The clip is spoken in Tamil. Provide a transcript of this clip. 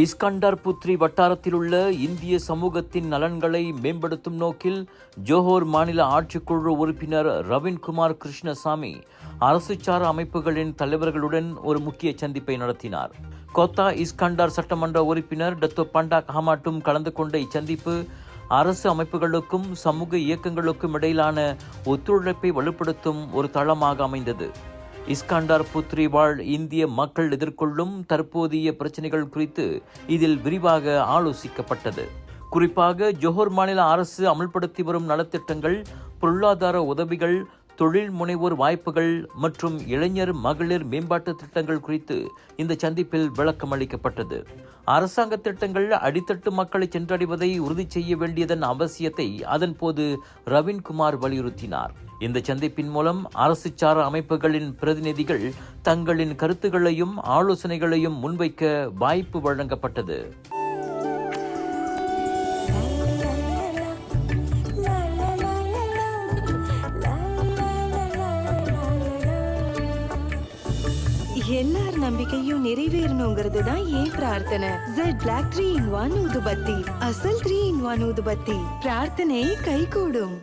இஸ்கண்டர் புத்ரி வட்டாரத்தில் உள்ள இந்திய சமூகத்தின் நலன்களை மேம்படுத்தும் நோக்கில் ஜோஹர் மாநில ஆட்சிக்குழு உறுப்பினர் ரவீன்குமார் கிருஷ்ணசாமி அரசு சாரா அமைப்புகளின் தலைவர்களுடன் ஒரு முக்கிய சந்திப்பை நடத்தினார். கோத்தா இஸ்கண்டர் சட்டமன்ற உறுப்பினர் டத்தோ பண்டா ஹமாட்டும் கலந்து கொண்ட இச்சந்திப்பு அரசு அமைப்புகளுக்கும் சமூக இயக்கங்களுக்கும் இடையிலான ஒத்துழைப்பை வலுப்படுத்தும் ஒரு தளமாக அமைந்தது. இஸ்கண்டர் புத்ரி வாழ் இந்திய மக்கள் எதிர்கொள்ளும் தற்போதைய பிரச்சனைகள் குறித்து இதில் விரிவாக ஆலோசிக்கப்பட்டது. குறிப்பாக ஜோஹர் மாநில அரசு அமல்படுத்தி வரும் நலத்திட்டங்கள், பொருளாதார உதவிகள், தொழில் முனைவோர் வாய்ப்புகள் மற்றும் இளைஞர் மகளிர் மேம்பாட்டு திட்டங்கள் குறித்து இந்த சந்திப்பில் விளக்கம் அளிக்கப்பட்டது. அரசாங்க திட்டங்கள் அடித்தட்டு மக்களை சென்றடைவதை உறுதி செய்ய வேண்டியதன் அவசியத்தை அதன் போது ரவீன்குமார் வலியுறுத்தினார். இந்த சந்திப்பின் மூலம் அரசு சாரா அமைப்புகளின் பிரதிநிதிகள் தங்களின் கருத்துக்களையும் ஆலோசனைகளையும் முன்வைக்க வாய்ப்பு வழங்கப்பட்டது. எல்லார் நம்பிக்கையும் நிறைவேறணுங்கிறது தான் ஏன் பிரார்த்தனை. Z Black 3 in 1 ஊதுபத்தி, அசல் 3 in 1 ஊதுபத்தி, பிரார்த்தனை கைகூடும்.